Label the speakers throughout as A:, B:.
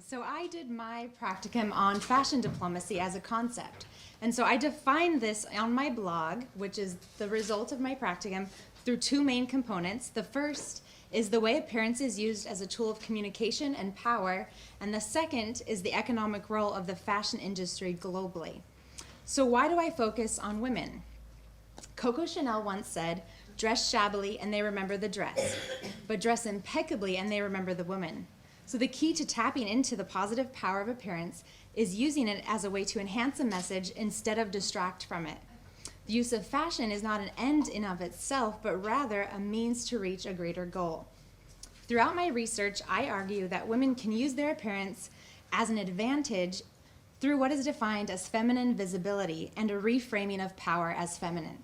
A: So I did my practicum on fashion diplomacy as a concept. And so I defined this on my blog, which is the result of my practicum, through two main components. The first is the way appearance is used as a tool of communication and power, and the second is the economic role of the fashion industry globally. So why do I focus on women? Coco Chanel once said, "Dress shabbily and they remember the dress, but dress impeccably and they remember the woman." So the key to tapping into the positive power of appearance is using it as a way to enhance a message instead of distract from it. The use of fashion is not an end in of itself, but rather a means to reach a greater goal. Throughout my research, I argue that women can use their appearance as an advantage through what is defined as feminine visibility and a reframing of power as feminine.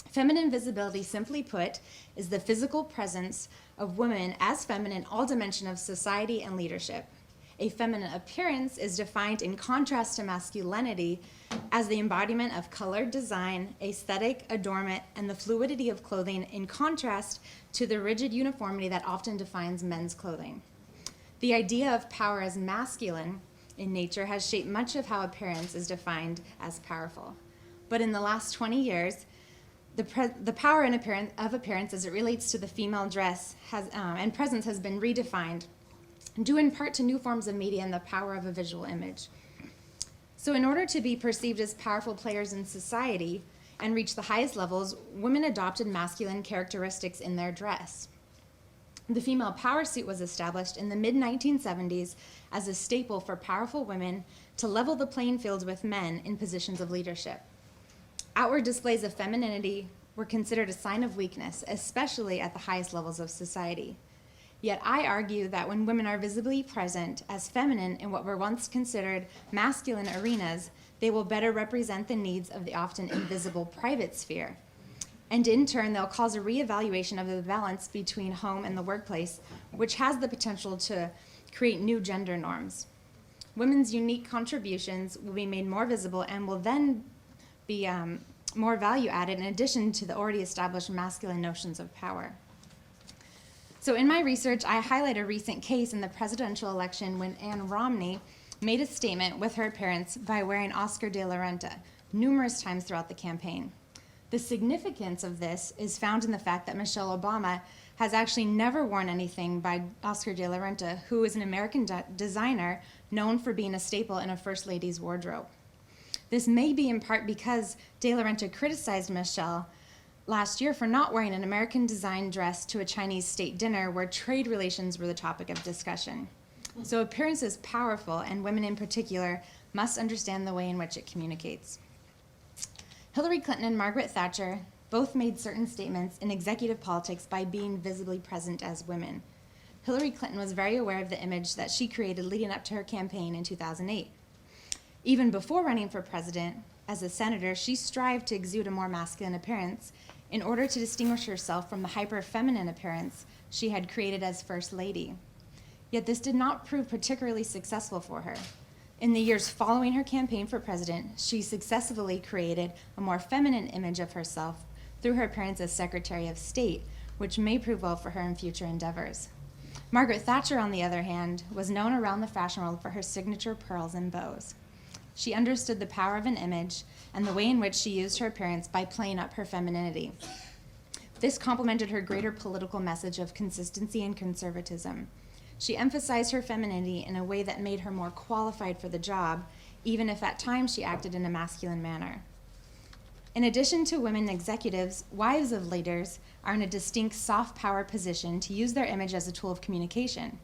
A: Feminine visibility, simply put, is the physical presence of women as feminine in all dimensions of society and leadership. A feminine appearance is defined in contrast to masculinity as the embodiment of colored design, aesthetic adornment, and the fluidity of clothing in contrast to the rigid uniformity that often defines men's clothing. The idea of power as masculine in nature has shaped much of how appearance is defined as powerful. But in the last 20 years, the power and of appearance as it relates to the female dress and presence has been redefined, due in part to new forms of media and the power of a visual image. So in order to be perceived as powerful players in society and reach the highest levels, women adopted masculine characteristics in their dress. The female power suit was established in the mid-1970s as a staple for powerful women to level the playing field with men in positions of leadership. Outward displays of femininity were considered a sign of weakness, especially at the highest levels of society. Yet I argue that when women are visibly present as feminine in what were once considered masculine arenas, they will better represent the needs of the often invisible private sphere. And in turn, they'll cause a reevaluation of the balance between home and the workplace, which has the potential to create new gender norms. Women's unique contributions will be made more visible and will then be more value added in addition to the already established masculine notions of power. So in my research, I highlight a recent case in the presidential election when Romney made a statement with her appearance by wearing Oscar de la Renta numerous times throughout the campaign. The significance of this is found in the fact that Michelle Obama has actually never worn anything by Oscar de la Renta, who is an American designer known for being a staple in a First Lady's wardrobe. This may be in part because de la Renta criticized Michelle last year for not wearing an American-designed dress to a Chinese state dinner where trade relations were the topic of discussion. So appearance is powerful, and women in particular must understand the way in which it communicates. Hillary Clinton and Margaret Thatcher both made certain statements in executive politics by being visibly present as women. Hillary Clinton was very aware of the image that she created leading up to her campaign in 2008. Even before running for president, as a senator, she strived to exude a more masculine appearance in order to distinguish herself from the hyper-feminine appearance she had created as First Lady. Yet this did not prove particularly successful for her. In the years following her campaign for president, she successfully created a more feminine image of herself through her appearance as Secretary of State, which may prove well for her in future endeavors. Margaret Thatcher, on the other hand, was known around the fashion world for her signature pearls and bows. She understood the power of an image and the way in which she used her appearance by playing up her femininity. This complemented her greater political message of consistency and conservatism. She emphasized her femininity in a way that made her more qualified for the job, even if at times she acted in a masculine manner. In addition to women executives, wives of leaders are in a distinct soft power position to use their image as a tool of communication.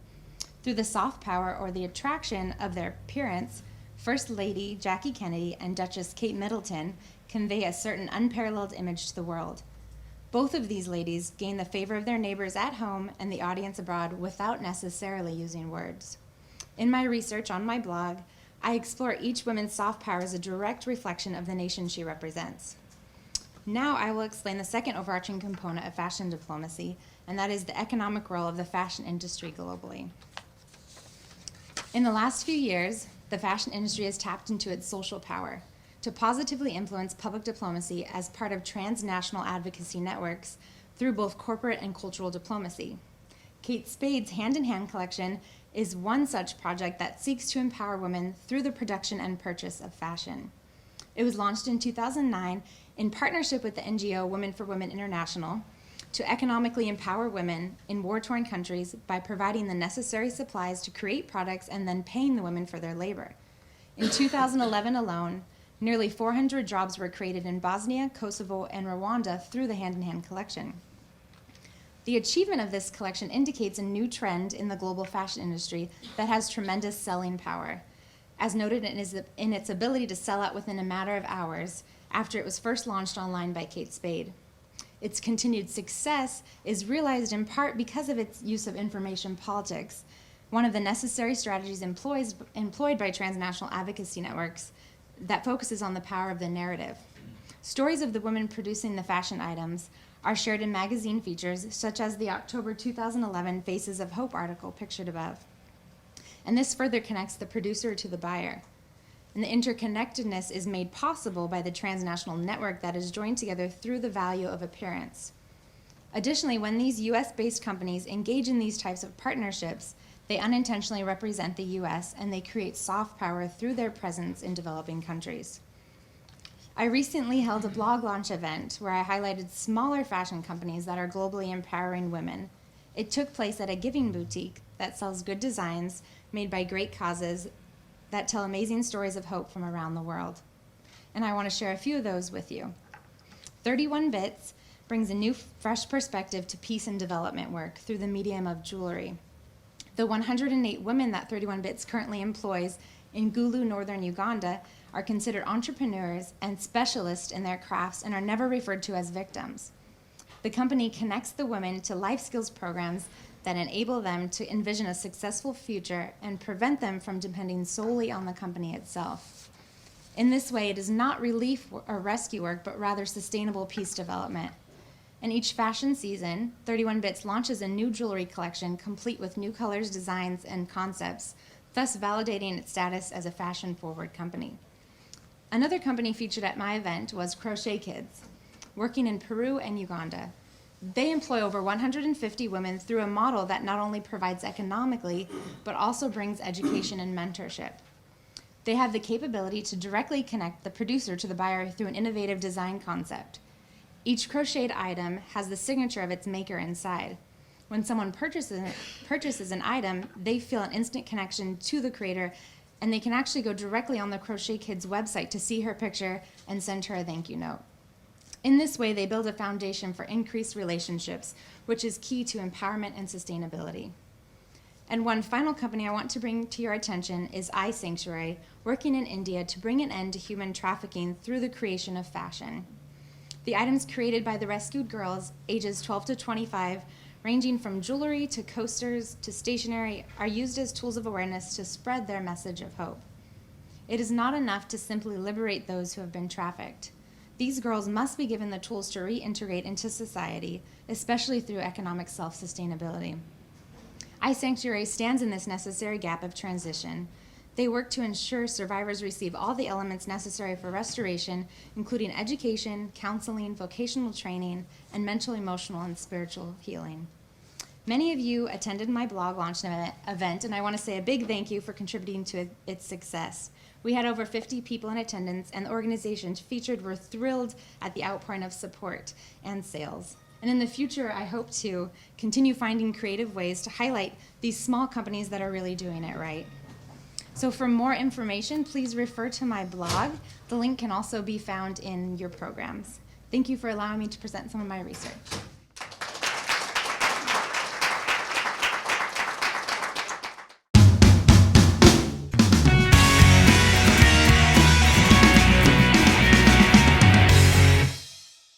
A: Through the soft power or the attraction of their appearance, First Lady Jackie Kennedy and Duchess Kate Middleton convey a certain unparalleled image to the world. Both of these ladies gain the favor of their neighbors at home and the audience abroad without necessarily using words. In my research on my blog, I explore each woman's soft power as a direct reflection of the nation she represents. Now I will explain the second overarching component of fashion diplomacy, and that is the economic role of the fashion industry globally. In the last few years, the fashion industry has tapped into its social power to positively influence public diplomacy as part of transnational advocacy networks through both corporate and cultural diplomacy. Kate Spade's Hand in Hand collection is one such project that seeks to empower women through the production and purchase of fashion. It was launched in 2009 in partnership with the NGO Women for Women International to economically empower women in war-torn countries by providing the necessary supplies to create products and then paying the women for their labor. In 2011 alone, nearly 400 jobs were created in Bosnia, Kosovo, and Rwanda through the Hand in Hand collection. The achievement of this collection indicates a new trend in the global fashion industry that has tremendous selling power, as noted in its ability to sell out within a matter of hours after it was first launched online by Kate Spade. Its continued success is realized in part because of its use of information politics, one of the necessary strategies employed by transnational advocacy networks that focuses on the power of the narrative. Stories of the women producing the fashion items are shared in magazine features, such as the October 2011 Faces of Hope article pictured above. And this further connects the producer to the buyer. And the interconnectedness is made possible by the transnational network that is joined together through the value of appearance. Additionally, when these US-based companies engage in these types of partnerships, they unintentionally represent the US and they create soft power through their presence in developing countries. I recently held a blog launch event where I highlighted smaller fashion companies that are globally empowering women. It took place at a giving boutique that sells good designs made by great causes that tell amazing stories of hope from around the world. And I want to share a few of those with you. 31 Bits brings a new, fresh perspective to peace and development work through the medium of jewelry. The 108 women that 31 Bits currently employs in Gulu, northern Uganda, are considered entrepreneurs and specialists in their crafts and are never referred to as victims. The company connects the women to life skills programs that enable them to envision a successful future and prevent them from depending solely on the company itself. In this way, it is not relief or rescue work, but rather sustainable peace development. In each fashion season, 31 Bits launches a new jewelry collection complete with new colors, designs, and concepts, thus validating its status as a fashion-forward company. Another company featured at my event was Crochet Kids, working in Peru and Uganda. They employ over 150 women through a model that not only provides economically, but also brings education and mentorship. They have the capability to directly connect the producer to the buyer through an innovative design concept. Each crocheted item has the signature of its maker inside. When someone purchases an item, they feel an instant connection to the creator, and they can actually go directly on the Crochet Kids website to see her picture and send her a thank you note. In this way, they build a foundation for increased relationships, which is key to empowerment and sustainability. And one final company I want to bring to your attention is iSanctuary, working in India to bring an end to human trafficking through the creation of fashion. The items created by the rescued girls, ages 12 to 25, ranging from jewelry to coasters to stationery, are used as tools of awareness to spread their message of hope. It is not enough to simply liberate those who have been trafficked. These girls must be given the tools to reintegrate into society, especially through economic self-sustainability. iSanctuary stands in this necessary gap of transition. They work to ensure survivors receive all the elements necessary for restoration, including education, counseling, vocational training, and mental, emotional, and spiritual healing. Many of you attended my blog launch event, and I want to say a big thank you for contributing to its success. We had over 50 people in attendance, and the organizations featured were thrilled at the outpouring of support and sales. And in the future, I hope to continue finding creative ways to highlight these small companies that are really doing it right. So for more information, please refer to my blog. The link can also be found in your programs. Thank you for allowing me to present some of my research.